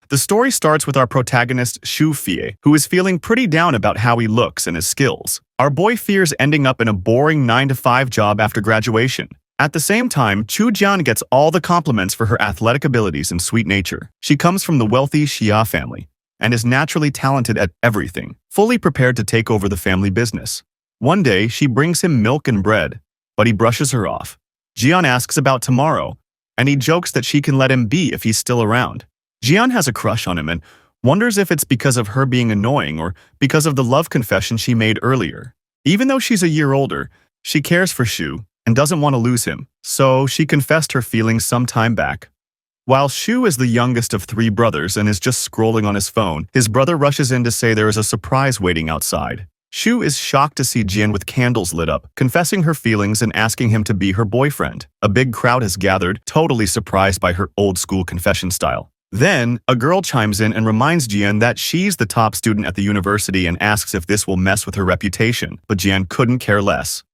The story starts with our protagonist, Shu Fie, who is feeling pretty down about how he looks and his skills. Our boy fears ending up in a boring 9-to-5 job after graduation. At the same time, Chu Jian gets all the compliments for her athletic abilities and sweet nature. She comes from the wealthy Xia family and is naturally talented at everything, fully prepared to take over the family business. One day, she brings him milk and bread, but he brushes her off. Jian asks about tomorrow, and he jokes that she can let him be if he's still around. Jian has a crush on him and wonders if it's because of her being annoying or because of the love confession she made earlier. Even though she's a year older, she cares for Shu and doesn't want to lose him, so she confessed her feelings some time back. While Shu is the youngest of 3 brothers and is just scrolling on his phone, his brother rushes in to say there is a surprise waiting outside. Shu is shocked to see Jian with candles lit up, confessing her feelings and asking him to be her boyfriend. A big crowd has gathered, totally surprised by her old-school confession style. Then, a girl chimes in and reminds Jian that she's the top student at the university and asks if this will mess with her reputation, but Jian couldn't care less.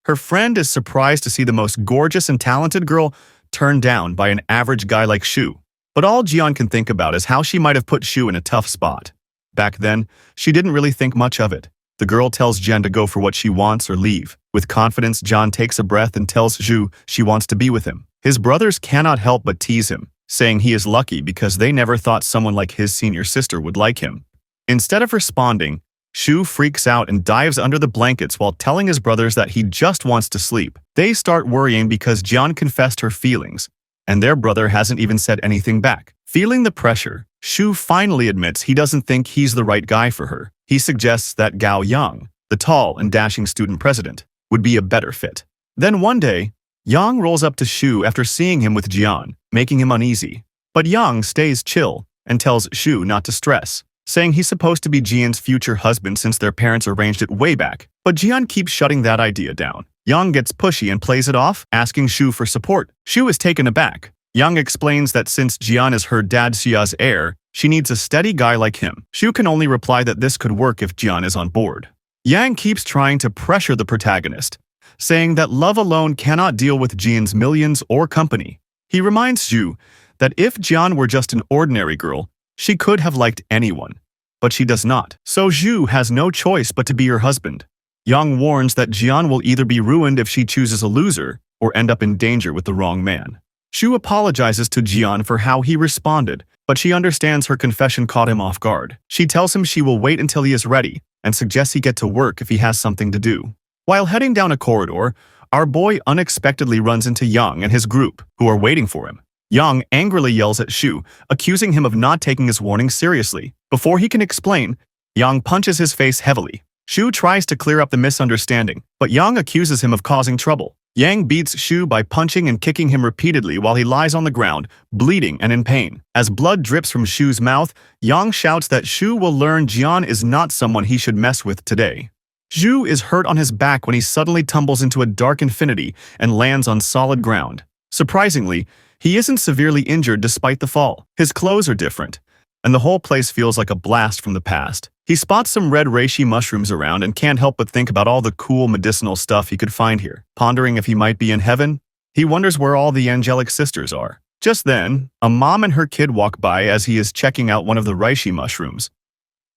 Her friend is surprised to see the most gorgeous and talented girl turned down by an average guy like Shu. But all Jian can think about is how she might have put Shu in a tough spot. Back then, she didn't really think much of it. The girl tells Jian to go for what she wants or leave. With confidence, Jian takes a breath and tells Shu she wants to be with him. His brothers cannot help but tease him, saying he is lucky because they never thought someone like his senior sister would like him. Instead of responding, Shu freaks out and dives under the blankets while telling his brothers that he just wants to sleep. They start worrying because Jian confessed her feelings, and their brother hasn't even said anything back. Feeling the pressure, Shu finally admits he doesn't think he's the right guy for her. He suggests that Gao Yang, the tall and dashing student president, would be a better fit. Then one day, Yang rolls up to Shu after seeing him with Jian, making him uneasy. But Yang stays chill and tells Shu not to stress, saying he's supposed to be Jian's future husband since their parents arranged it way back. But Jian keeps shutting that idea down. Yang gets pushy and plays it off, asking Shu for support. Shu is taken aback. Yang explains that since Jian is her dad Xia's heir, she needs a steady guy like him. Shu can only reply that this could work if Jian is on board. Yang keeps trying to pressure the protagonist, saying that love alone cannot deal with Jian's millions or company. He reminds Shu that if Jian were just an ordinary girl, she could have liked anyone, but she does not. So Zhu has no choice but to be her husband. Yang warns that Jian will either be ruined if she chooses a loser or end up in danger with the wrong man. Shu apologizes to Jian for how he responded, but she understands her confession caught him off guard. She tells him she will wait until he is ready and suggests he get to work if he has something to do. While heading down a corridor, our boy unexpectedly runs into Yang and his group, who are waiting for him. Yang angrily yells at Shu, accusing him of not taking his warning seriously. Before he can explain, Yang punches his face heavily. Shu tries to clear up the misunderstanding, but Yang accuses him of causing trouble. Yang beats Shu by punching and kicking him repeatedly while he lies on the ground, bleeding and in pain. As blood drips from Shu's mouth, Yang shouts that Shu will learn Jian is not someone he should mess with today. Zhu is hurt on his back when he suddenly tumbles into a dark infinity and lands on solid ground. Surprisingly, he isn't severely injured despite the fall. His clothes are different, and the whole place feels like a blast from the past. He spots some red reishi mushrooms around and can't help but think about all the cool medicinal stuff he could find here. Pondering if he might be in heaven, he wonders where all the angelic sisters are. Just then, a mom and her kid walk by as he is checking out one of the reishi mushrooms.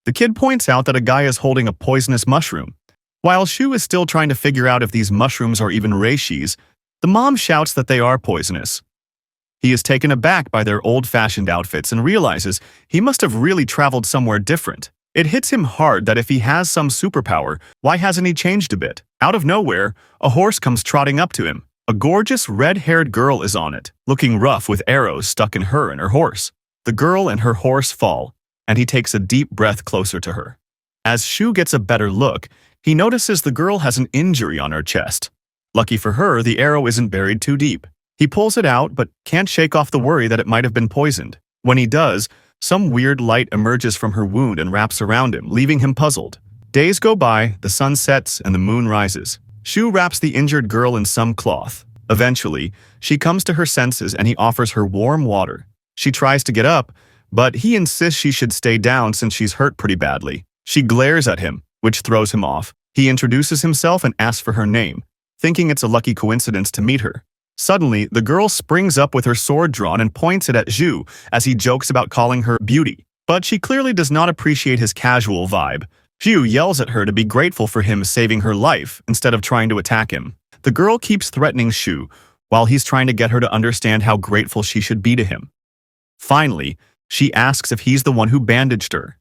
The kid points out that a guy is holding a poisonous mushroom. While Shu is still trying to figure out if these mushrooms are even reishis, the mom shouts that they are poisonous. He is taken aback by their old-fashioned outfits and realizes he must have really traveled somewhere different. It hits him hard that if he has some superpower, why hasn't he changed a bit? Out of nowhere, a horse comes trotting up to him. A gorgeous red-haired girl is on it, looking rough with arrows stuck in her and her horse. The girl and her horse fall, and he takes a deep breath closer to her. As Shu gets a better look, he notices the girl has an injury on her chest. Lucky for her, the arrow isn't buried too deep. He pulls it out, but can't shake off the worry that it might have been poisoned. When he does, some weird light emerges from her wound and wraps around him, leaving him puzzled. Days go by, the sun sets, and the moon rises. Shu wraps the injured girl in some cloth. Eventually, she comes to her senses and he offers her warm water. She tries to get up, but he insists she should stay down since she's hurt pretty badly. She glares at him, which throws him off. He introduces himself and asks for her name, thinking it's a lucky coincidence to meet her. Suddenly, the girl springs up with her sword drawn and points it at Zhu as he jokes about calling her beauty. But she clearly does not appreciate his casual vibe. Zhu yells at her to be grateful for him saving her life instead of trying to attack him. The girl keeps threatening Zhu while he's trying to get her to understand how grateful she should be to him. Finally, she asks if he's the one who bandaged her.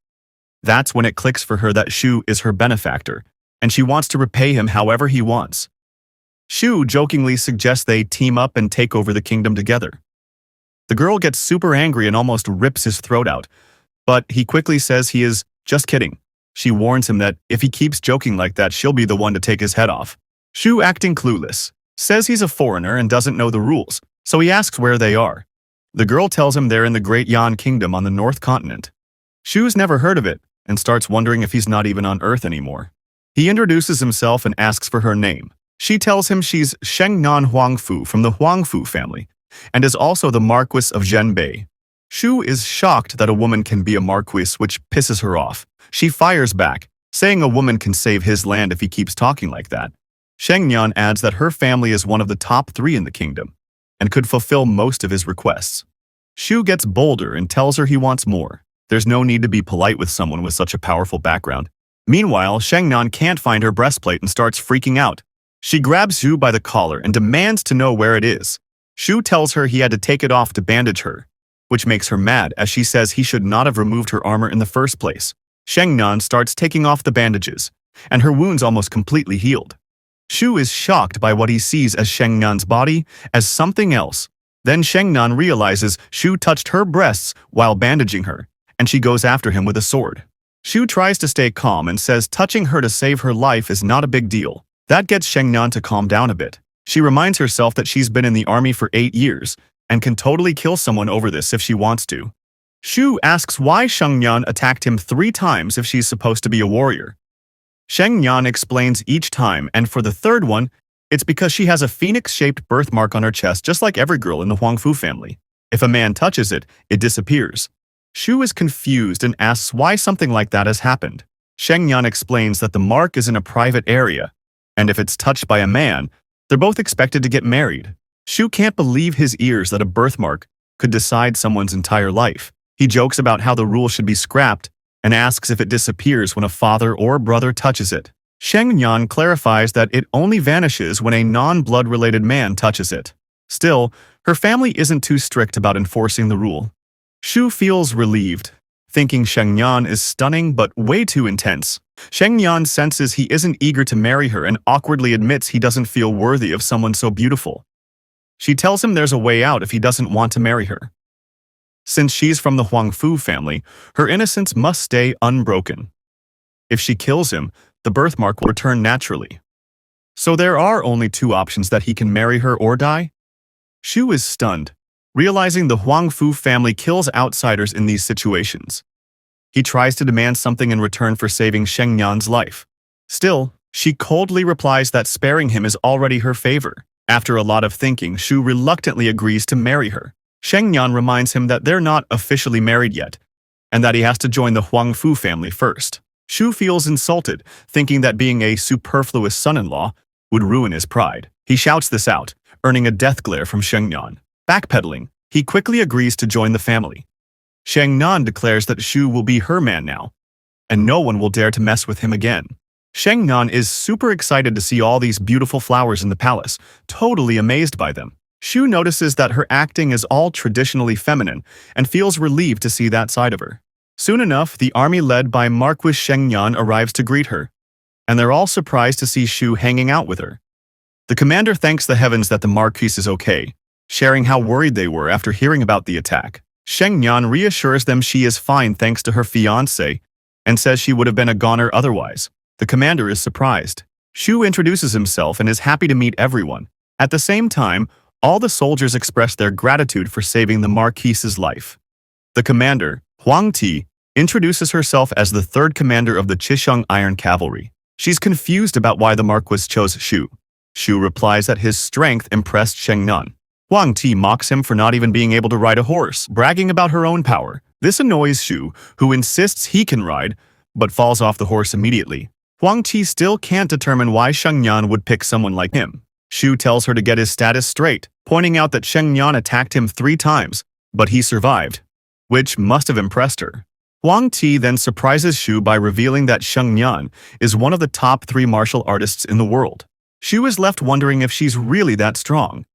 That's when it clicks for her that Zhu is her benefactor, and she wants to repay him however he wants. Zhu jokingly suggests they team up and take over the kingdom together. The girl gets super angry and almost rips his throat out, but he quickly says he is just kidding. She warns him that if he keeps joking like that, she'll be the one to take his head off. Zhu, acting clueless, says he's a foreigner and doesn't know the rules, so he asks where they are. The girl tells him they're in the Great Yan Kingdom on the North Continent. Zhu's never heard of it and starts wondering if he's not even on Earth anymore. He introduces himself and asks for her name. She tells him she's Shengnan Huangfu from the Huangfu family and is also the Marquis of Zhenbei. Zhu is shocked that a woman can be a marquis, which pisses her off. She fires back, saying a woman can save his land if he keeps talking like that. Shengnan adds that her family is one of the top 3 in the kingdom and could fulfill most of his requests. Zhu gets bolder and tells her he wants more. There's no need to be polite with someone with such a powerful background. Meanwhile, Shengnan can't find her breastplate and starts freaking out. She grabs Zhu by the collar and demands to know where it is. Zhu tells her he had to take it off to bandage her, which makes her mad as she says he should not have removed her armor in the first place. Shengnan starts taking off the bandages, and her wounds almost completely healed. Zhu is shocked by what he sees as Shengnan's body as something else. Then Shengnan realizes Zhu touched her breasts while bandaging her, and she goes after him with a sword. Zhu tries to stay calm and says touching her to save her life is not a big deal. That gets Shengnan to calm down a bit. She reminds herself that she's been in the army for 8 years and can totally kill someone over this if she wants to. Zhu asks why Shengnan attacked him 3 times if she's supposed to be a warrior. Shengnan explains each time, and for the third one, it's because she has a phoenix-shaped birthmark on her chest just like every girl in the Huangfu family. If a man touches it, it disappears. Zhu is confused and asks why something like that has happened. Shengnan explains that the mark is in a private area, and if it's touched by a man, they're both expected to get married. Zhu can't believe his ears that a birthmark could decide someone's entire life. He jokes about how the rule should be scrapped and asks if it disappears when a father or brother touches it. Shengnan clarifies that it only vanishes when a non-blood-related man touches it. Still, her family isn't too strict about enforcing the rule. Zhu feels relieved, thinking Shengnan is stunning but way too intense. Shengnan senses he isn't eager to marry her and awkwardly admits he doesn't feel worthy of someone so beautiful. She tells him there's a way out if he doesn't want to marry her. Since she's from the Huangfu family, her innocence must stay unbroken. If she kills him, the birthmark will return naturally. So there are only 2 options: that he can marry her or die. Zhu is stunned, realizing the Huangfu family kills outsiders in these situations. He tries to demand something in return for saving Shengnan's life. Still, she coldly replies that sparing him is already her favor. After a lot of thinking, Zhu reluctantly agrees to marry her. Shengnan reminds him that they're not officially married yet, and that he has to join the Huangfu family first. Zhu feels insulted, thinking that being a superfluous son-in-law would ruin his pride. He shouts this out, earning a death glare from Shengnan. Backpedaling, he quickly agrees to join the family. Shengnan declares that Zhu will be her man now, and no one will dare to mess with him again. Shengnan is super excited to see all these beautiful flowers in the palace, totally amazed by them. Zhu notices that her acting is all traditionally feminine and feels relieved to see that side of her. Soon enough, the army led by Marquis Shengnan arrives to greet her, and they're all surprised to see Zhu hanging out with her. The commander thanks the heavens that the Marquis is okay, sharing how worried they were after hearing about the attack. Shengnan reassures them she is fine thanks to her fiancé and says she would have been a goner otherwise. The commander is surprised. Zhu introduces himself and is happy to meet everyone. At the same time, all the soldiers express their gratitude for saving the Marquis's life. The commander, Huang Ti, introduces herself as the 3rd commander of the Qisheng Iron Cavalry. She's confused about why the Marquis chose Zhu. Zhu replies that his strength impressed Shengnan. Huang Ti mocks him for not even being able to ride a horse, bragging about her own power. This annoys Zhu, who insists he can ride, but falls off the horse immediately. Huang Ti still can't determine why Shengnan would pick someone like him. Zhu tells her to get his status straight. pointing out that Shengyan attacked him 3 times, but he survived, which must have impressed her. Huang Ti then surprises Shu by revealing that Shengyan is one of the top 3 martial artists in the world. Shu is left wondering if she's really that strong.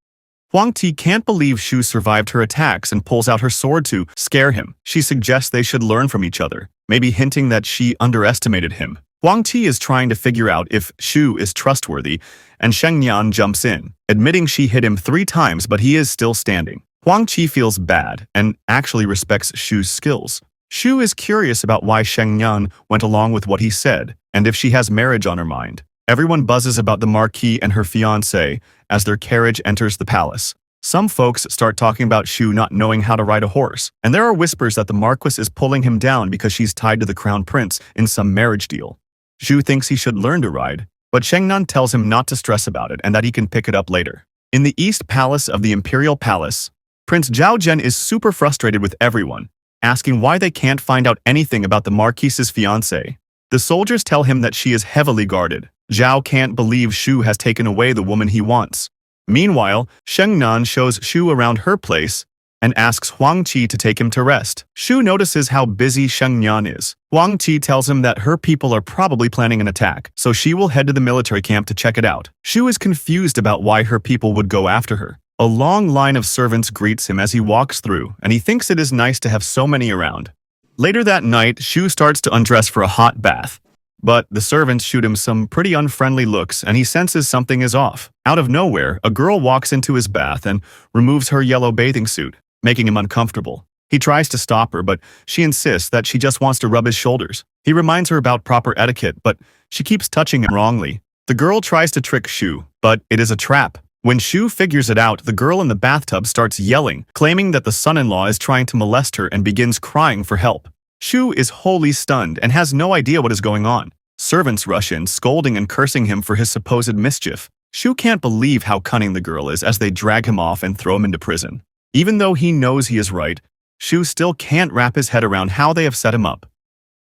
Huang Ti can't believe Shu survived her attacks and pulls out her sword to scare him. She suggests they should learn from each other, maybe hinting that she underestimated him. Huang Ti is trying to figure out if Shu is trustworthy, and Shengyan jumps in, admitting she hit him 3 times but he is still standing. Huang Ti feels bad and actually respects Shu's skills. Shu is curious about why Shengyan went along with what he said, and if she has marriage on her mind. Everyone buzzes about the Marquis and her fiancé as their carriage enters the palace. Some folks start talking about Shu not knowing how to ride a horse, and there are whispers that the Marquis is pulling him down because she's tied to the Crown Prince in some marriage deal. Shu thinks he should learn to ride, but Shengnan tells him not to stress about it and that he can pick it up later. In the East Palace of the Imperial Palace, Prince Zhao Zhen is super frustrated with everyone, asking why they can't find out anything about the Marquis's fiancé. The soldiers tell him that she is heavily guarded. Zhao can't believe Shu has taken away the woman he wants. Meanwhile, Shengnan shows Shu around her place and asks Huang Qi to take him to rest. Shu notices how busy Shengnan is. Huang Qi tells him that her people are probably planning an attack, so she will head to the military camp to check it out. Shu is confused about why her people would go after her. A long line of servants greets him as he walks through, and he thinks it is nice to have so many around. Later that night, Shu starts to undress for a hot bath. But the servants shoot him some pretty unfriendly looks and he senses something is off. Out of nowhere, a girl walks into his bath and removes her yellow bathing suit, making him uncomfortable. He tries to stop her, but she insists that she just wants to rub his shoulders. He reminds her about proper etiquette, but she keeps touching him wrongly. The girl tries to trick Shu, but it is a trap. When Shu figures it out, the girl in the bathtub starts yelling, claiming that the son-in-law is trying to molest her and begins crying for help. Shu is wholly stunned and has no idea what is going on. Servants rush in, scolding and cursing him for his supposed mischief. Shu can't believe how cunning the girl is as they drag him off and throw him into prison. Even though he knows he is right, Shu still can't wrap his head around how they have set him up.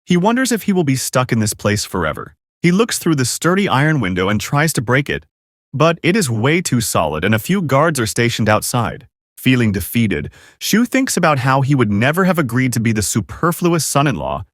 He wonders if he will be stuck in this place forever. He looks through the sturdy iron window and tries to break it, but it is way too solid and a few guards are stationed outside. Feeling defeated, Shu thinks about how he would never have agreed to be the superfluous son-in-law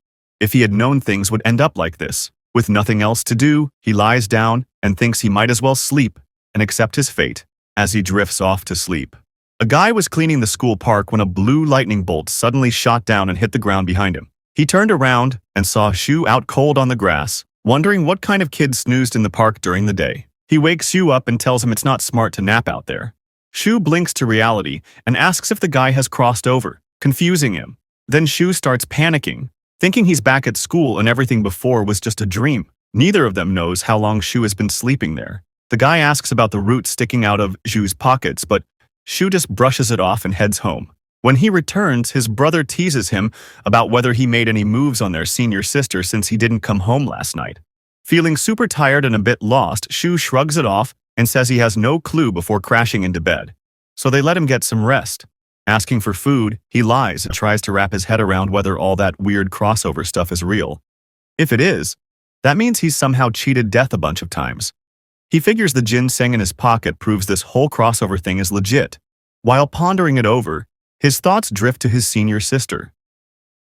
if he had known things would end up like this. With nothing else to do, he lies down and thinks he might as well sleep and accept his fate as he drifts off to sleep. A guy was cleaning the school park when a blue lightning bolt suddenly shot down and hit the ground behind him. He turned around and saw Shu out cold on the grass, wondering what kind of kid snoozed in the park during the day. He wakes Shu up and tells him it's not smart to nap out there. Shu blinks to reality and asks if the guy has crossed over, confusing him. Then Shu starts panicking, thinking he's back at school and everything before was just a dream. Neither of them knows how long Shu has been sleeping there. The guy asks about the root sticking out of Shu's pockets, but Shu just brushes it off and heads home. When he returns, his brother teases him about whether he made any moves on their senior sister since he didn't come home last night. Feeling super tired and a bit lost, Shu shrugs it off and says he has no clue before crashing into bed. So they let him get some rest. Asking for food, he lies and tries to wrap his head around whether all that weird crossover stuff is real. If it is, that means he's somehow cheated death a bunch of times. He figures the ginseng in his pocket proves this whole crossover thing is legit. While pondering it over, his thoughts drift to his senior sister.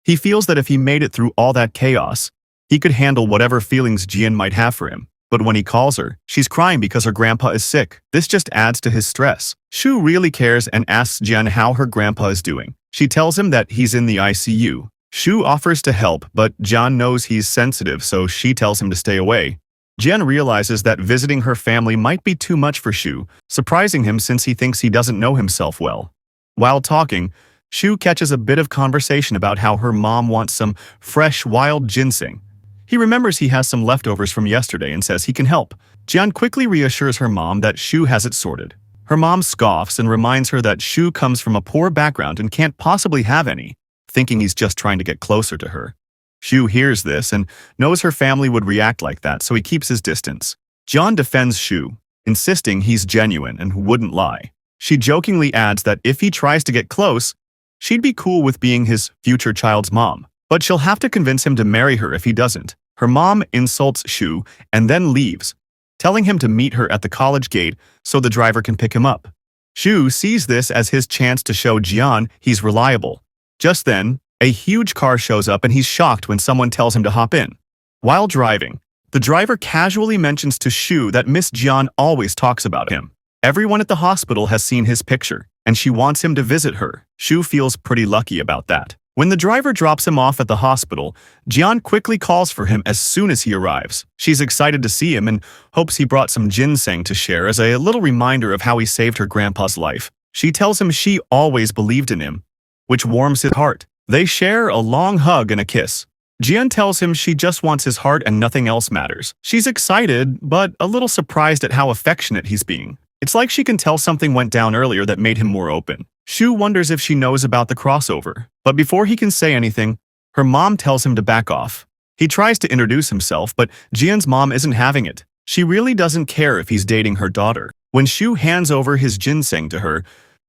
He feels that if he made it through all that chaos, he could handle whatever feelings Jian might have for him. But when he calls her, she's crying because her grandpa is sick. This just adds to his stress. Shu really cares and asks Jian how her grandpa is doing. She tells him that he's in the ICU. Shu offers to help, but Jian knows he's sensitive, so she tells him to stay away. Jian realizes that visiting her family might be too much for Shu, surprising him since he thinks he doesn't know himself well. While talking, Shu catches a bit of conversation about how her mom wants some fresh, wild ginseng. He remembers he has some leftovers from yesterday and says he can help. Jian quickly reassures her mom that Shu has it sorted. Her mom scoffs and reminds her that Shu comes from a poor background and can't possibly have any, thinking he's just trying to get closer to her. Shu hears this and knows her family would react like that, so he keeps his distance. Jian defends Shu, insisting he's genuine and wouldn't lie. She jokingly adds that if he tries to get close, she'd be cool with being his future child's mom. But she'll have to convince him to marry her if he doesn't. Her mom insults Shu and then leaves, telling him to meet her at the college gate so the driver can pick him up. Shu sees this as his chance to show Jian he's reliable. Just then, a huge car shows up and he's shocked when someone tells him to hop in. While driving, the driver casually mentions to Shu that Miss Jian always talks about him. Everyone at the hospital has seen his picture, and she wants him to visit her. Shu feels pretty lucky about that. When the driver drops him off at the hospital, Jian quickly calls for him as soon as he arrives. She's excited to see him and hopes he brought some ginseng to share as a little reminder of how he saved her grandpa's life. She tells him she always believed in him, which warms his heart. They share a long hug and a kiss. Jian tells him she just wants his heart and nothing else matters. She's excited, but a little surprised at how affectionate he's being. It's like she can tell something went down earlier that made him more open. Shu wonders if she knows about the crossover, but before he can say anything, her mom tells him to back off. He tries to introduce himself, but Jian's mom isn't having it. She really doesn't care if he's dating her daughter. When Shu hands over his ginseng to her,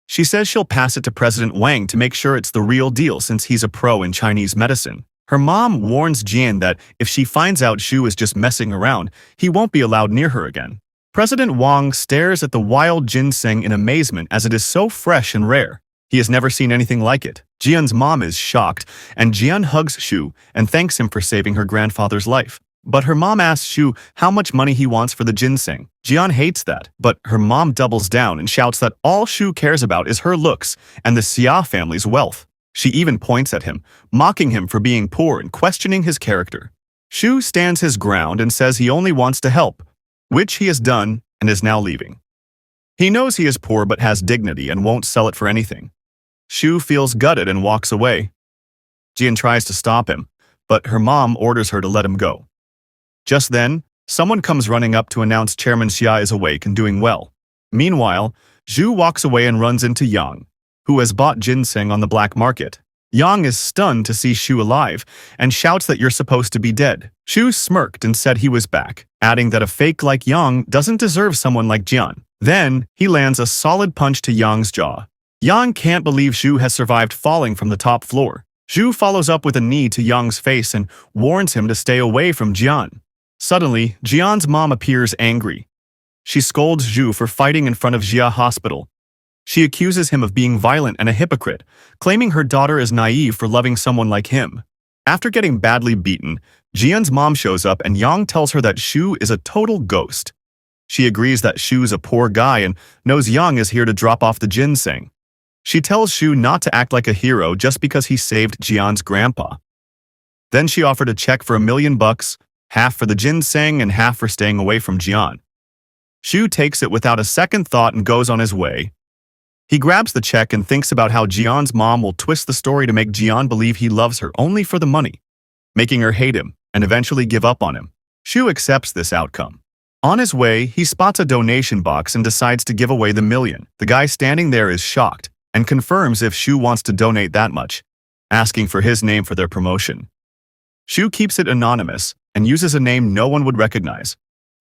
she says she'll pass it to President Wang to make sure it's the real deal since he's a pro in Chinese medicine. Her mom warns Jian that if she finds out Shu is just messing around, he won't be allowed near her again. President Wang stares at the wild ginseng in amazement as it is so fresh and rare. He has never seen anything like it. Jian's mom is shocked, and Jian hugs Shu and thanks him for saving her grandfather's life. But her mom asks Shu how much money he wants for the ginseng. Jian hates that, but her mom doubles down and shouts that all Shu cares about is her looks and the Xia family's wealth. She even points at him, mocking him for being poor and questioning his character. Shu stands his ground and says he only wants to help, which he has done and is now leaving. He knows he is poor but has dignity and won't sell it for anything. Shu feels gutted and walks away. Jian tries to stop him, but her mom orders her to let him go. Just then, someone comes running up to announce Chairman Xia is awake and doing well. Meanwhile, Zhu walks away and runs into Yang, who has bought ginseng on the black market. Yang is stunned to see Shu alive and shouts that you're supposed to be dead. Shu smirked and said he was back, adding that a fake like Yang doesn't deserve someone like Jian. Then, he lands a solid punch to Yang's jaw. Yang can't believe Shu has survived falling from the top floor. Zhu follows up with a knee to Yang's face and warns him to stay away from Jian. Suddenly, Jian's mom appears angry. She scolds Zhu for fighting in front of Xia Hospital. She accuses him of being violent and a hypocrite, claiming her daughter is naive for loving someone like him. After getting badly beaten, Jian's mom shows up and Yang tells her that Shu is a total ghost. She agrees that Shu's a poor guy and knows Yang is here to drop off the ginseng. She tells Shu not to act like a hero just because he saved Jian's grandpa. Then she offered a check for $1 million, half for the ginseng and half for staying away from Jian. Shu takes it without a second thought and goes on his way. He grabs the check and thinks about how Jian's mom will twist the story to make Jian believe he loves her only for the money, making her hate him and eventually give up on him. Shu accepts this outcome. On his way, he spots a donation box and decides to give away the $1 million. The guy standing there is shocked and confirms if Shu wants to donate that much, asking for his name for their promotion. Shu keeps it anonymous and uses a name no one would recognize,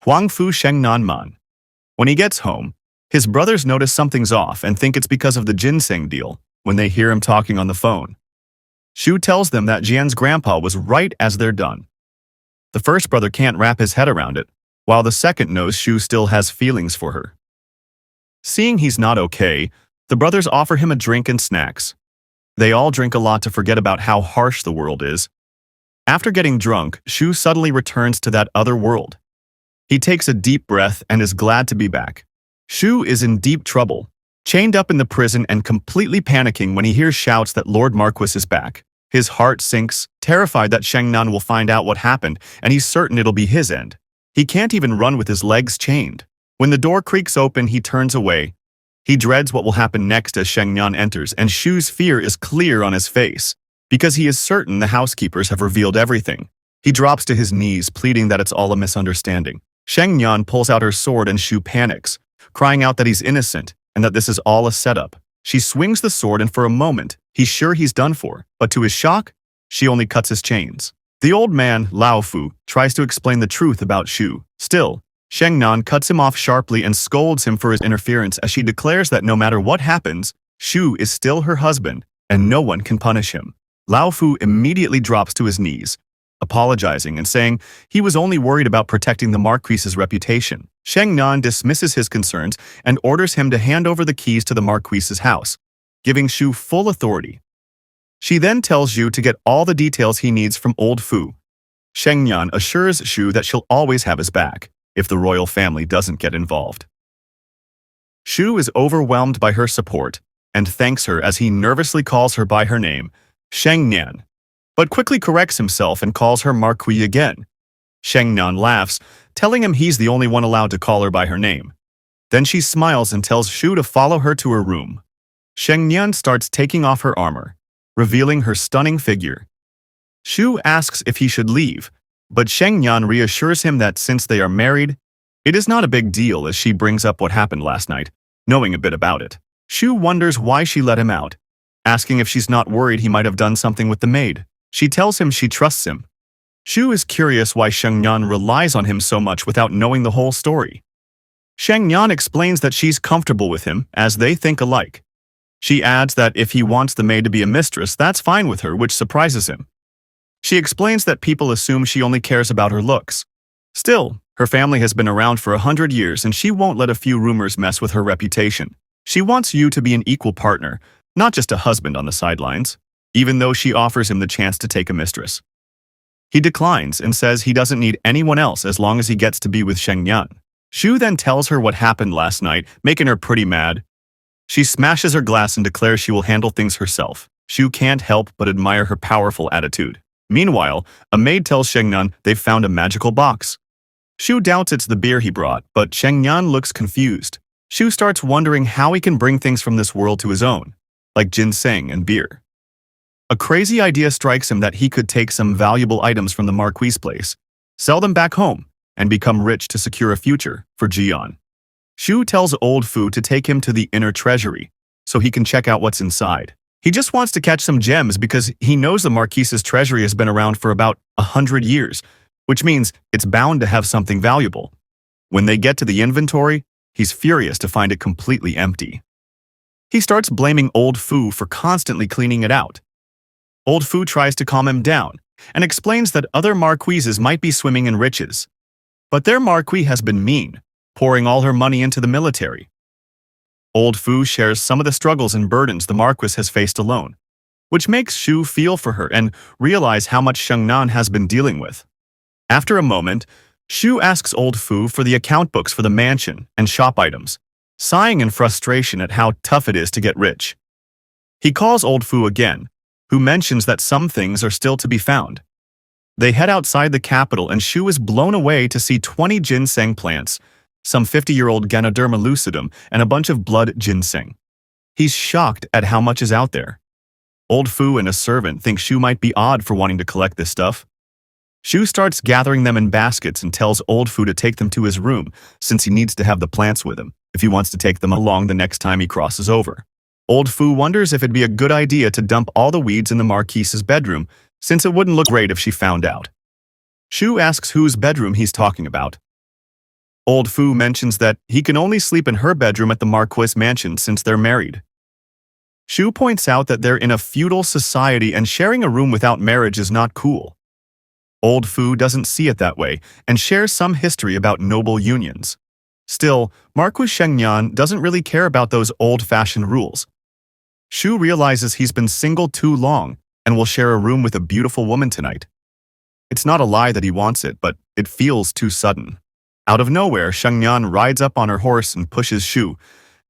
Huangfu Shengnanman. When he gets home, his brothers notice something's off and think it's because of the ginseng deal when they hear him talking on the phone. Shu tells them that Jian's grandpa was right as they're done. The first brother can't wrap his head around it, while the second knows Shu still has feelings for her. Seeing he's not okay, the brothers offer him a drink and snacks. They all drink a lot to forget about how harsh the world is. After getting drunk, Shu suddenly returns to that other world. He takes a deep breath and is glad to be back. Shu is in deep trouble, chained up in the prison and completely panicking when he hears shouts that Lord Marquis is back. His heart sinks, terrified that Shengnan will find out what happened, and he's certain it'll be his end. He can't even run with his legs chained. When the door creaks open, he turns away. He dreads what will happen next as Shengnan enters, and Shu's fear is clear on his face, because he is certain the housekeepers have revealed everything. He drops to his knees, pleading that it's all a misunderstanding. Shengnan pulls out her sword and Shu panics, crying out that he's innocent and that this is all a setup. She swings the sword and for a moment, he's sure he's done for, but to his shock, she only cuts his chains. The old man, Lao Fu, tries to explain the truth about Shu. Still, Shengnan cuts him off sharply and scolds him for his interference as she declares that no matter what happens, Shu is still her husband and no one can punish him. Lao Fu immediately drops to his knees, apologizing and saying he was only worried about protecting the Marquis's reputation. Sheng Nan dismisses his concerns and orders him to hand over the keys to the Marquise's house, giving Shu full authority. She then tells Zhu to get all the details he needs from old Fu. Sheng Nan assures Shu that she'll always have his back if the royal family doesn't get involved. Shu is overwhelmed by her support and thanks her as he nervously calls her by her name, Sheng Nan, but quickly corrects himself and calls her Marquis again. Sheng Nan laughs, telling him he's the only one allowed to call her by her name. Then she smiles and tells Shu to follow her to her room. Sheng Nan starts taking off her armor, revealing her stunning figure. Shu asks if he should leave, but Sheng Nan reassures him that since they are married, it is not a big deal as she brings up what happened last night, knowing a bit about it. Shu wonders why she let him out, asking if she's not worried he might have done something with the maid. She tells him she trusts him. Shu is curious why Sheng Nan relies on him so much without knowing the whole story. Sheng Nan explains that she's comfortable with him as they think alike. She adds that if he wants the maid to be a mistress, that's fine with her, which surprises him. She explains that people assume she only cares about her looks. Still, her family has been around for 100 years and she won't let a few rumors mess with her reputation. She wants Yu to be an equal partner, not just a husband on the sidelines, even though she offers him the chance to take a mistress. He declines and says he doesn't need anyone else as long as he gets to be with Sheng Nan. Shu then tells her what happened last night, making her pretty mad. She smashes her glass and declares she will handle things herself. Shu can't help but admire her powerful attitude. Meanwhile, a maid tells Sheng Nan they've found a magical box. Shu doubts it's the beer he brought, but Sheng Nan looks confused. Shu starts wondering how he can bring things from this world to his own, like ginseng and beer. A crazy idea strikes him that he could take some valuable items from the Marquis' place, sell them back home, and become rich to secure a future for Jian. Shu tells old Fu to take him to the inner treasury, so he can check out what's inside. He just wants to catch some gems because he knows the Marquis' treasury has been around for about 100 years, which means it's bound to have something valuable. When they get to the inventory, he's furious to find it completely empty. He starts blaming old Fu for constantly cleaning it out. Old Fu tries to calm him down and explains that other marquises might be swimming in riches. But their marquis has been mean, pouring all her money into the military. Old Fu shares some of the struggles and burdens the marquis has faced alone, which makes Shu feel for her and realize how much Sheng Nan has been dealing with. After a moment, Shu asks old Fu for the account books for the mansion and shop items, sighing in frustration at how tough it is to get rich. He calls old Fu again, who mentions that some things are still to be found. They head outside the capital and Shu is blown away to see 20 ginseng plants, some 50-year-old Ganoderma lucidum, and a bunch of blood ginseng. He's shocked at how much is out there. Old Fu and a servant think Shu might be odd for wanting to collect this stuff. Shu starts gathering them in baskets and tells old Fu to take them to his room since he needs to have the plants with him if he wants to take them along the next time he crosses over. Old Fu wonders if it'd be a good idea to dump all the weeds in the Marquise's bedroom, since it wouldn't look great if she found out. Shu asks whose bedroom he's talking about. Old Fu mentions that he can only sleep in her bedroom at the Marquis mansion since they're married. Shu points out that they're in a feudal society and sharing a room without marriage is not cool. Old Fu doesn't see it that way and shares some history about noble unions. Still, Marquis Sheng Nan doesn't really care about those old-fashioned rules. Shu realizes he's been single too long and will share a room with a beautiful woman tonight. It's not a lie that he wants it, but it feels too sudden. Out of nowhere, Sheng Nan rides up on her horse and pushes Shu,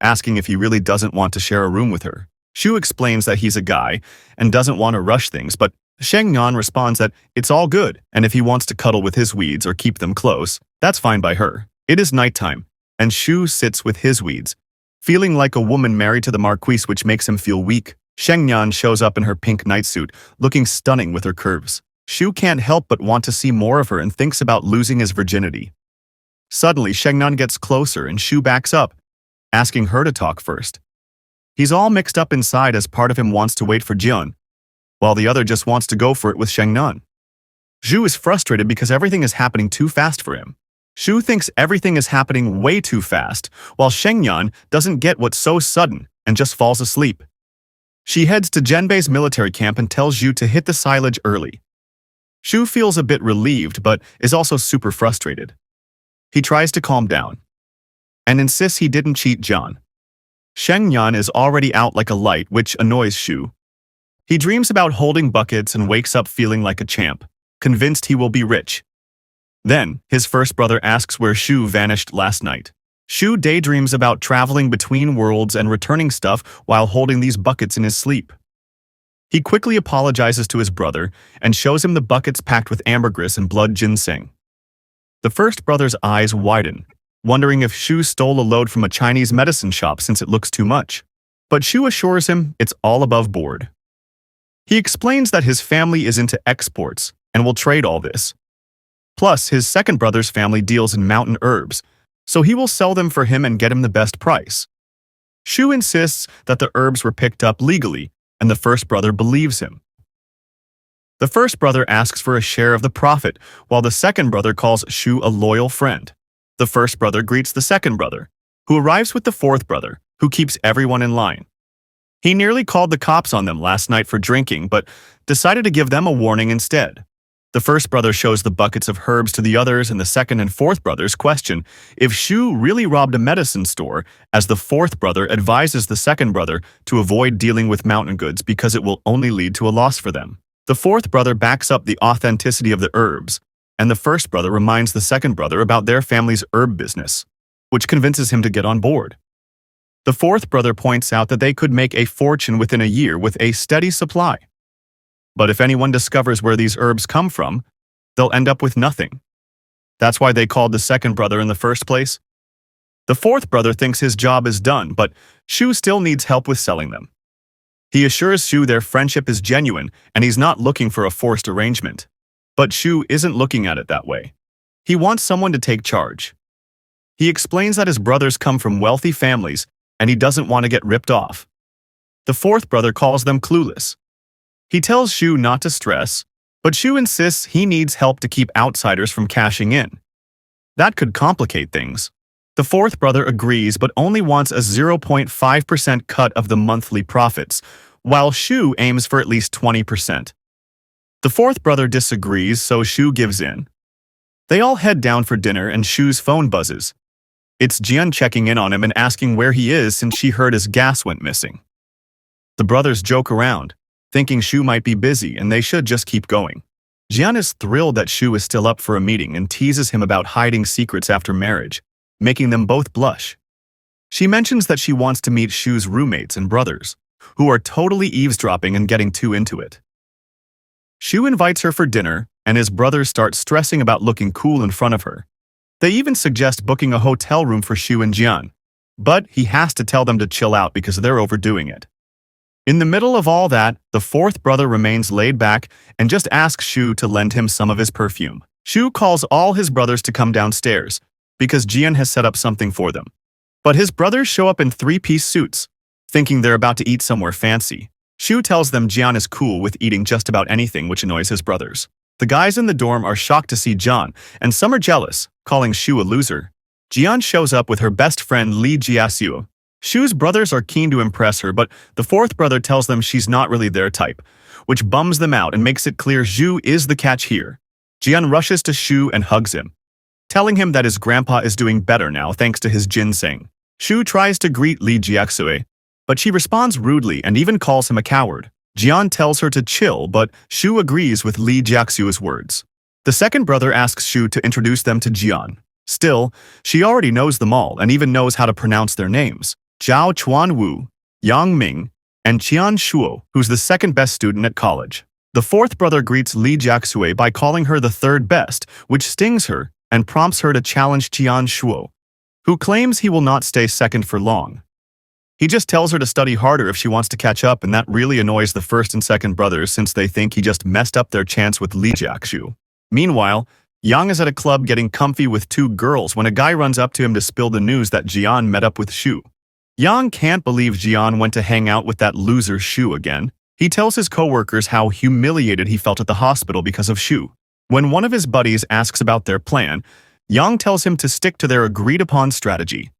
asking if he really doesn't want to share a room with her. Shu explains that he's a guy and doesn't want to rush things, but Sheng Nan responds that it's all good, and if he wants to cuddle with his weeds or keep them close, that's fine by her. It is nighttime, and Shu sits with his weeds, feeling like a woman married to the Marquis, which makes him feel weak. Sheng Nan shows up in her pink nightsuit, looking stunning with her curves. Shu can't help but want to see more of her and thinks about losing his virginity. Suddenly, Sheng Nan gets closer and Shu backs up, asking her to talk first. He's all mixed up inside as part of him wants to wait for Jian, while the other just wants to go for it with Sheng Nan. Shu is frustrated because everything is happening too fast for him. Shu thinks everything is happening way too fast, while Sheng Nan doesn't get what's so sudden and just falls asleep. She heads to Zhenbei's military camp and tells Zhu to hit the silage early. Shu feels a bit relieved but is also super frustrated. He tries to calm down, and insists he didn't cheat Jian. Sheng Yan is already out like a light, which annoys Shu. He dreams about holding buckets and wakes up feeling like a champ, convinced he will be rich. Then, his first brother asks where Shu vanished last night. Shu daydreams about traveling between worlds and returning stuff while holding these buckets in his sleep. He quickly apologizes to his brother and shows him the buckets packed with ambergris and blood ginseng. The first brother's eyes widen, wondering if Shu stole a load from a Chinese medicine shop since it looks too much. But Shu assures him it's all above board. He explains that his family is into exports and will trade all this. Plus, his second brother's family deals in mountain herbs, so he will sell them for him and get him the best price. Shu insists that the herbs were picked up legally, and the first brother believes him. The first brother asks for a share of the profit, while the second brother calls Shu a loyal friend. The first brother greets the second brother, who arrives with the fourth brother, who keeps everyone in line. He nearly called the cops on them last night for drinking, but decided to give them a warning instead. The first brother shows the buckets of herbs to the others, and the second and fourth brothers question if Shu really robbed a medicine store, as the fourth brother advises the second brother to avoid dealing with mountain goods because it will only lead to a loss for them. The fourth brother backs up the authenticity of the herbs, and the first brother reminds the second brother about their family's herb business, which convinces him to get on board. The fourth brother points out that they could make a fortune within a year with a steady supply. But if anyone discovers where these herbs come from, they'll end up with nothing. That's why they called the second brother in the first place. The fourth brother thinks his job is done, but Shu still needs help with selling them. He assures Shu their friendship is genuine and he's not looking for a forced arrangement. But Shu isn't looking at it that way. He wants someone to take charge. He explains that his brothers come from wealthy families and he doesn't want to get ripped off. The fourth brother calls them clueless. He tells Shu not to stress, but Shu insists he needs help to keep outsiders from cashing in. That could complicate things. The fourth brother agrees but only wants a 0.5% cut of the monthly profits, while Shu aims for at least 20%. The fourth brother disagrees, so Shu gives in. They all head down for dinner and Shu's phone buzzes. It's Jian checking in on him and asking where he is since she heard his gas went missing. The brothers joke around, thinking Shu might be busy and they should just keep going. Jian is thrilled that Shu is still up for a meeting and teases him about hiding secrets after marriage, making them both blush. She mentions that she wants to meet Shu's roommates and brothers, who are totally eavesdropping and getting too into it. Shu invites her for dinner, and his brothers start stressing about looking cool in front of her. They even suggest booking a hotel room for Shu and Jian, but he has to tell them to chill out because they're overdoing it. In the middle of all that, the fourth brother remains laid back and just asks Shu to lend him some of his perfume. Shu calls all his brothers to come downstairs, because Jian has set up something for them. But his brothers show up in three-piece suits, thinking they're about to eat somewhere fancy. Shu tells them Jian is cool with eating just about anything, which annoys his brothers. The guys in the dorm are shocked to see Jian, and some are jealous, calling Shu a loser. Jian shows up with her best friend Li Jiasuo. Shu's brothers are keen to impress her, but the fourth brother tells them she's not really their type, which bums them out and makes it clear Zhu is the catch here. Jian rushes to Shu and hugs him, telling him that his grandpa is doing better now thanks to his ginseng. Shu tries to greet Li Jiasuo, but she responds rudely and even calls him a coward. Jian tells her to chill, but Shu agrees with Li Jiasuo's words. The second brother asks Shu to introduce them to Jian. Still, she already knows them all and even knows how to pronounce their names: Zhao Chuanwu, Yang Ming, and Qian Shuo, who's the second best student at college. The fourth brother greets Li Jiasuo by calling her the third best, which stings her and prompts her to challenge Qian Shuo, who claims he will not stay second for long. He just tells her to study harder if she wants to catch up, and that really annoys the first and second brothers since they think he just messed up their chance with Li Jiasuo. Meanwhile, Yang is at a club getting comfy with two girls when a guy runs up to him to spill the news that Jian met up with Shu. Yang can't believe Jian went to hang out with that loser Shu again. He tells his coworkers how humiliated he felt at the hospital because of Shu. When one of his buddies asks about their plan, Yang tells him to stick to their agreed-upon strategy.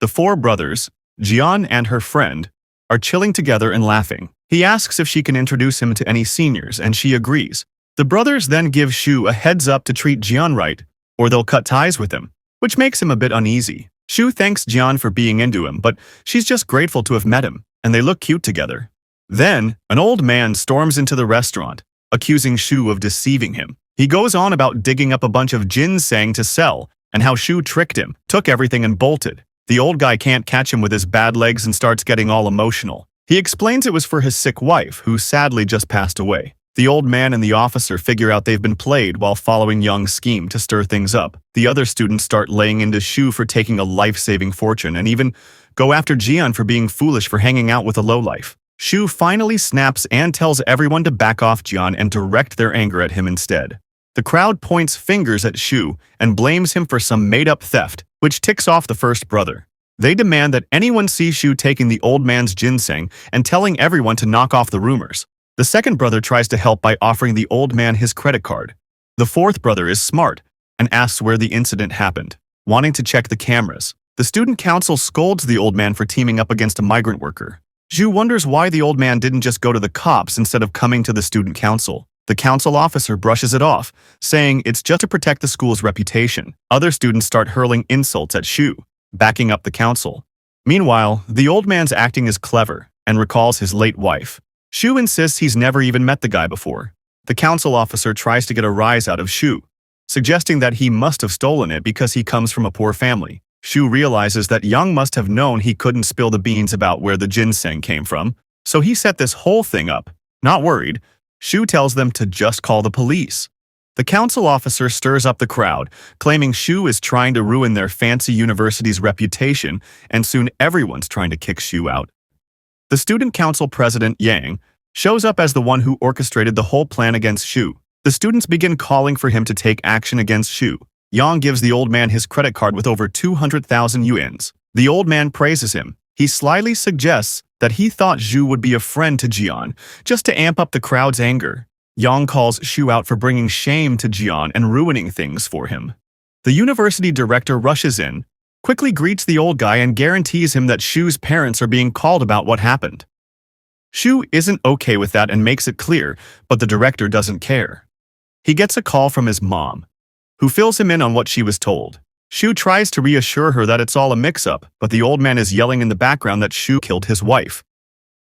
The four brothers, Jian and her friend, are chilling together and laughing. He asks if she can introduce him to any seniors, and she agrees. The brothers then give Shu a heads up to treat Jian right, or they'll cut ties with him, which makes him a bit uneasy. Shu thanks Jian for being into him, but she's just grateful to have met him, and they look cute together. Then, an old man storms into the restaurant, accusing Shu of deceiving him. He goes on about digging up a bunch of ginseng to sell, and how Shu tricked him, took everything and bolted. The old guy can't catch him with his bad legs and starts getting all emotional. He explains it was for his sick wife, who sadly just passed away. The old man and the officer figure out they've been played while following Young's scheme to stir things up. The other students start laying into Shu for taking a life-saving fortune and even go after Jian for being foolish for hanging out with a lowlife. Shu finally snaps and tells everyone to back off Jian and direct their anger at him instead. The crowd points fingers at Shu and blames him for some made-up theft, which ticks off the first brother. They demand that anyone see Shu taking the old man's ginseng and telling everyone to knock off the rumors. The second brother tries to help by offering the old man his credit card. The fourth brother is smart and asks where the incident happened, wanting to check the cameras. The student council scolds the old man for teaming up against a migrant worker. Zhu wonders why the old man didn't just go to the cops instead of coming to the student council. The council officer brushes it off, saying it's just to protect the school's reputation. Other students start hurling insults at Shu, backing up the council. Meanwhile, the old man's acting is clever and recalls his late wife. Shu insists he's never even met the guy before. The council officer tries to get a rise out of Shu, suggesting that he must have stolen it because he comes from a poor family. Shu realizes that Young must have known he couldn't spill the beans about where the ginseng came from, so he set this whole thing up. Not worried, Shu tells them to just call the police. The council officer stirs up the crowd, claiming Shu is trying to ruin their fancy university's reputation, and soon everyone's trying to kick Shu out. The student council president, Yang, shows up as the one who orchestrated the whole plan against Shu. The students begin calling for him to take action against Shu. Yang gives the old man his credit card with over 200,000 yuans. The old man praises him. He slyly suggests that he thought Zhu would be a friend to Jian, just to amp up the crowd's anger. Yang calls Shu out for bringing shame to Jian and ruining things for him. The university director rushes in, quickly greets the old guy and guarantees him that Shu's parents are being called about what happened. Shu isn't okay with that and makes it clear, but the director doesn't care. He gets a call from his mom, who fills him in on what she was told. Shu tries to reassure her that it's all a mix-up, but the old man is yelling in the background that Shu killed his wife.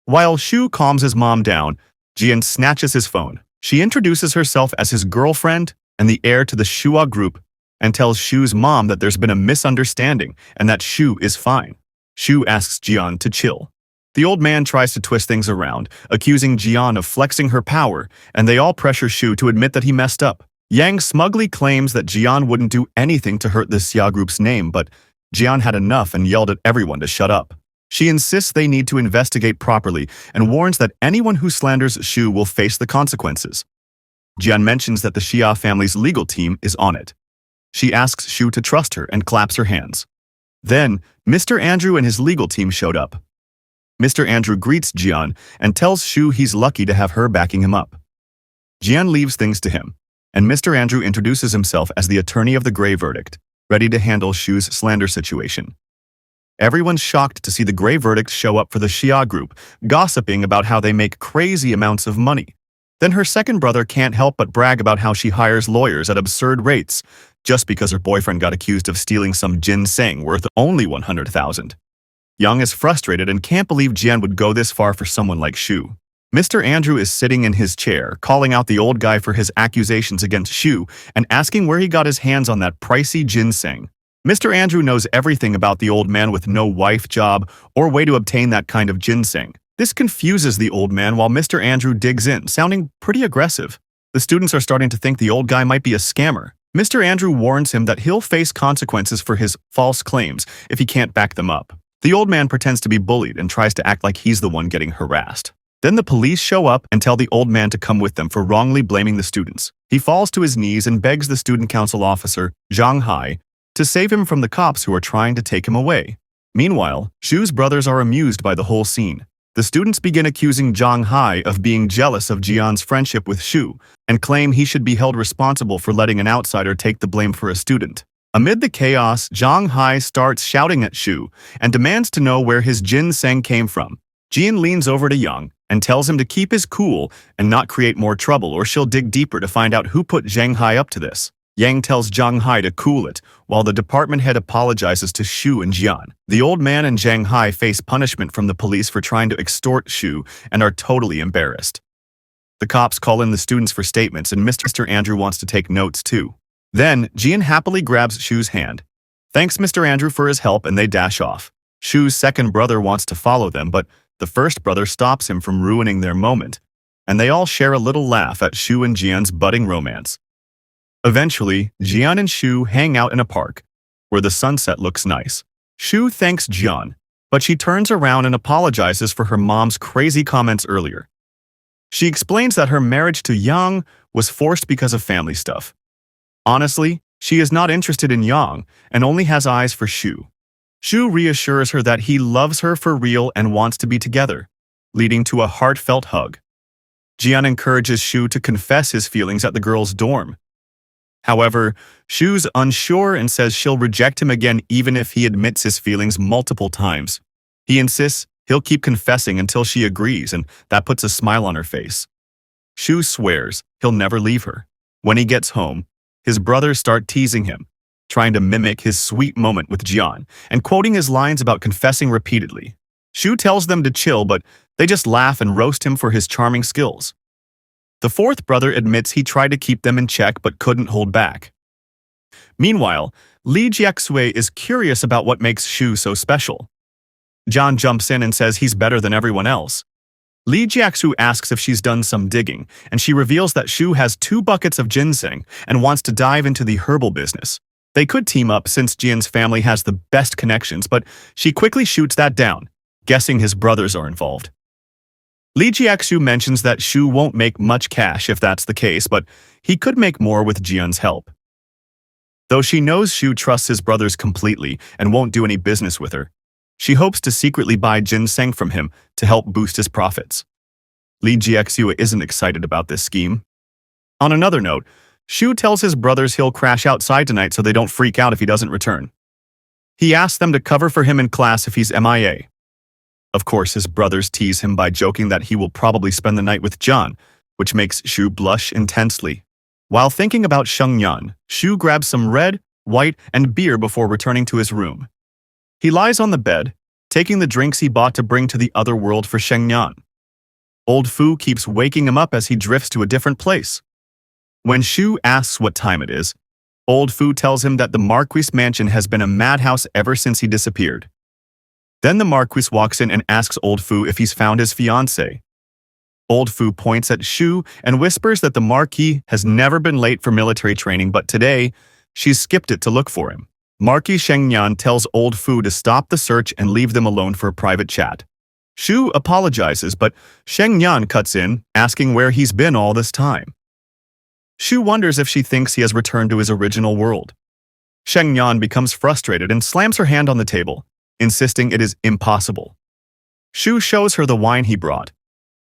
While Shu calms his mom down, Jian snatches his phone. She introduces herself as his girlfriend and the heir to the Shua group and tells Shu's mom that there's been a misunderstanding and that Shu is fine. Shu asks Jian to chill. The old man tries to twist things around, accusing Jian of flexing her power, and they all pressure Shu to admit that he messed up. Yang smugly claims that Jian wouldn't do anything to hurt the Xia group's name, but Jian had enough and yelled at everyone to shut up. She insists they need to investigate properly and warns that anyone who slanders Shu will face the consequences. Jian mentions that the Xia family's legal team is on it. She asks Shu to trust her and claps her hands. Then, Mr. Andrew and his legal team showed up. Mr. Andrew greets Jian and tells Shu he's lucky to have her backing him up. Jian leaves things to him, and Mr. Andrew introduces himself as the attorney of the Grey Verdict, ready to handle Shu's slander situation. Everyone's shocked to see the Grey Verdict show up for the Xia group, gossiping about how they make crazy amounts of money. Then her second brother can't help but brag about how she hires lawyers at absurd rates, just because her boyfriend got accused of stealing some ginseng worth only 100,000. Young is frustrated and can't believe Jian would go this far for someone like Shu. Mr. Andrew is sitting in his chair, calling out the old guy for his accusations against Shu and asking where he got his hands on that pricey ginseng. Mr. Andrew knows everything about the old man with no wife, job, or way to obtain that kind of ginseng. This confuses the old man while Mr. Andrew digs in, sounding pretty aggressive. The students are starting to think the old guy might be a scammer. Mr. Andrew warns him that he'll face consequences for his false claims if he can't back them up. The old man pretends to be bullied and tries to act like he's the one getting harassed. Then the police show up and tell the old man to come with them for wrongly blaming the students. He falls to his knees and begs the student council officer, Zhang Hai, to save him from the cops who are trying to take him away. Meanwhile, Shu's brothers are amused by the whole scene. The students begin accusing Zhang Hai of being jealous of Jian's friendship with Shu and claim he should be held responsible for letting an outsider take the blame for a student. Amid the chaos, Zhang Hai starts shouting at Shu and demands to know where his ginseng came from. Jian leans over to Yang and tells him to keep his cool and not create more trouble or she'll dig deeper to find out who put Zhang Hai up to this. Yang tells Zhang Hai to cool it, while the department head apologizes to Shu and Jian. The old man and Zhang Hai face punishment from the police for trying to extort Shu and are totally embarrassed. The cops call in the students for statements and Mr. Andrew wants to take notes too. Then, Jian happily grabs Shu's hand. Thanks Mr. Andrew for his help and they dash off. Shu's second brother wants to follow them, but the first brother stops him from ruining their moment, and they all share a little laugh at Shu and Jian's budding romance. Eventually, Jian and Shu hang out in a park, where the sunset looks nice. Shu thanks Jian, but she turns around and apologizes for her mom's crazy comments earlier. She explains that her marriage to Yang was forced because of family stuff. Honestly, she is not interested in Yang and only has eyes for Shu. Shu reassures her that he loves her for real and wants to be together, leading to a heartfelt hug. Jian encourages Shu to confess his feelings at the girls' dorm. However, Shu's unsure and says she'll reject him again even if he admits his feelings multiple times. He insists he'll keep confessing until she agrees, and that puts a smile on her face. Shu swears he'll never leave her. When he gets home, his brothers start teasing him, trying to mimic his sweet moment with Jian, and quoting his lines about confessing repeatedly. Shu tells them to chill, but they just laugh and roast him for his charming skills. The fourth brother admits he tried to keep them in check but couldn't hold back. Meanwhile, Li Jiaxue is curious about what makes Shu so special. John jumps in and says he's better than everyone else. Li Jiaxue asks if she's done some digging, and she reveals that Shu has 2 buckets of ginseng and wants to dive into the herbal business. They could team up since Jian's family has the best connections, but she quickly shoots that down, guessing his brothers are involved. Li Jiaxue mentions that Shu won't make much cash if that's the case, but he could make more with Jian's help. Though she knows Shu trusts his brothers completely and won't do any business with her, she hopes to secretly buy ginseng from him to help boost his profits. Li Jiaxue isn't excited about this scheme. On another note, Shu tells his brothers he'll crash outside tonight so they don't freak out if he doesn't return. He asks them to cover for him in class if he's MIA. Of course, his brothers tease him by joking that he will probably spend the night with John, which makes Shu blush intensely. While thinking about Shengyan, Shu grabs some red, white, and beer before returning to his room. He lies on the bed, taking the drinks he bought to bring to the other world for Shengyan. Old Fu keeps waking him up as he drifts to a different place. When Shu asks what time it is, Old Fu tells him that the Marquis mansion has been a madhouse ever since he disappeared. Then the Marquis walks in and asks Old Fu if he's found his fiancée. Old Fu points at Shu and whispers that the Marquis has never been late for military training, but today, she's skipped it to look for him. Marquis Shengyan tells Old Fu to stop the search and leave them alone for a private chat. Shu apologizes, but Shengyan cuts in, asking where he's been all this time. Shu wonders if she thinks he has returned to his original world. Shengyan becomes frustrated and slams her hand on the table, insisting it is impossible. Shu shows her the wine he brought,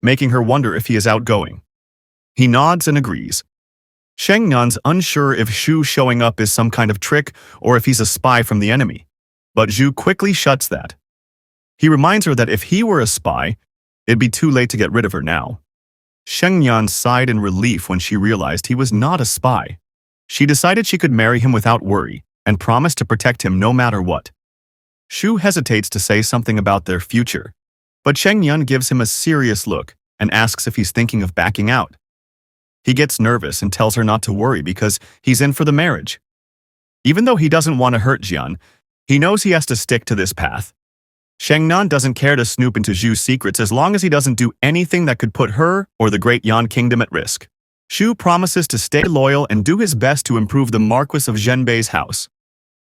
making her wonder if he is outgoing. He nods and agrees. Shengyan's unsure if Shu showing up is some kind of trick or if he's a spy from the enemy, but Zhu quickly shuts that. He reminds her that if he were a spy, it'd be too late to get rid of her now. Shengyan sighed in relief when she realized he was not a spy. She decided she could marry him without worry and promised to protect him no matter what. Shu hesitates to say something about their future, but Shengyan gives him a serious look and asks if he's thinking of backing out. He gets nervous and tells her not to worry because he's in for the marriage. Even though he doesn't want to hurt Jian, he knows he has to stick to this path. Shengnan doesn't care to snoop into Zhu's secrets as long as he doesn't do anything that could put her or the Great Yan Kingdom at risk. Shu promises to stay loyal and do his best to improve the Marquis of Zhenbei's house.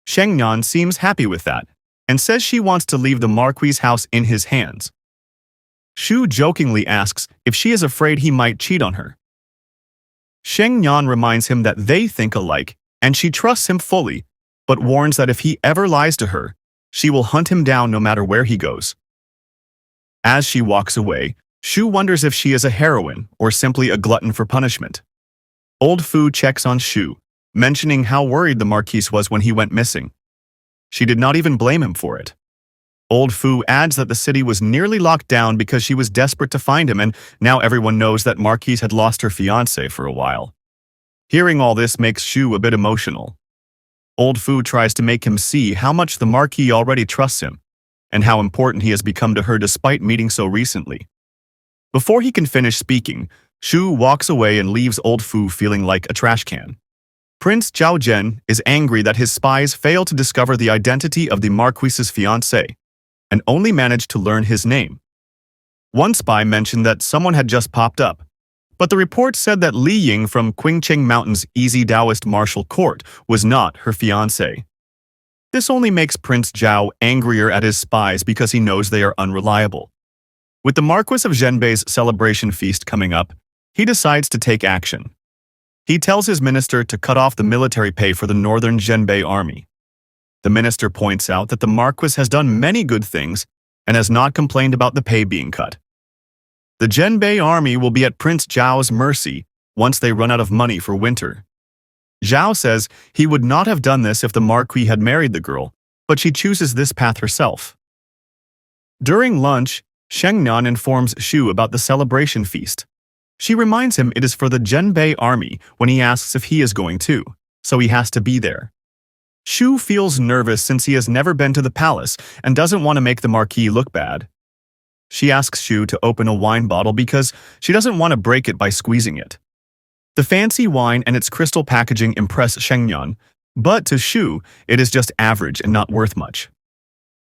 Shengnan seems happy with that, and says she wants to leave the Marquis' house in his hands. Shu jokingly asks if she is afraid he might cheat on her. Shengyan reminds him that they think alike, and she trusts him fully, but warns that if he ever lies to her, she will hunt him down no matter where he goes. As she walks away, Shu wonders if she is a heroine or simply a glutton for punishment. Old Fu checks on Shu, mentioning how worried the Marquis was when he went missing. She did not even blame him for it. Old Fu adds that the city was nearly locked down because she was desperate to find him, and now everyone knows that Marquise had lost her fiancé for a while. Hearing all this makes Shu a bit emotional. Old Fu tries to make him see how much the Marquis already trusts him, and how important he has become to her despite meeting so recently. Before he can finish speaking, Shu walks away and leaves Old Fu feeling like a trash can. Prince Zhao Zhen is angry that his spies failed to discover the identity of the Marquis's fiancée, and only managed to learn his name. One spy mentioned that someone had just popped up, but the report said that Li Ying from Qingqing Mountain's easy Taoist martial court was not her fiancé. This only makes Prince Zhao angrier at his spies because he knows they are unreliable. With the Marquis of Zhenbei's celebration feast coming up, he decides to take action. He tells his minister to cut off the military pay for the northern Zhenbei army. The minister points out that the Marquis has done many good things and has not complained about the pay being cut. The Zhenbei army will be at Prince Zhao's mercy once they run out of money for winter. Zhao says he would not have done this if the Marquis had married the girl, but she chooses this path herself. During lunch, Shengnan informs Shu about the celebration feast. She reminds him it is for the Zhenbei army when he asks if he is going too, so he has to be there. Shu feels nervous since he has never been to the palace and doesn't want to make the Marquis look bad. She asks Shu to open a wine bottle because she doesn't want to break it by squeezing it. The fancy wine and its crystal packaging impress Shengnan, but to Shu, it is just average and not worth much.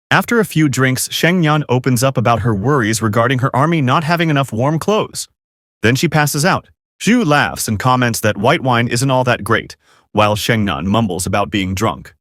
After a few drinks, Shengnan opens up about her worries regarding her army not having enough warm clothes. Then she passes out. Shu laughs and comments that white wine isn't all that great, while Shengnan mumbles about being drunk.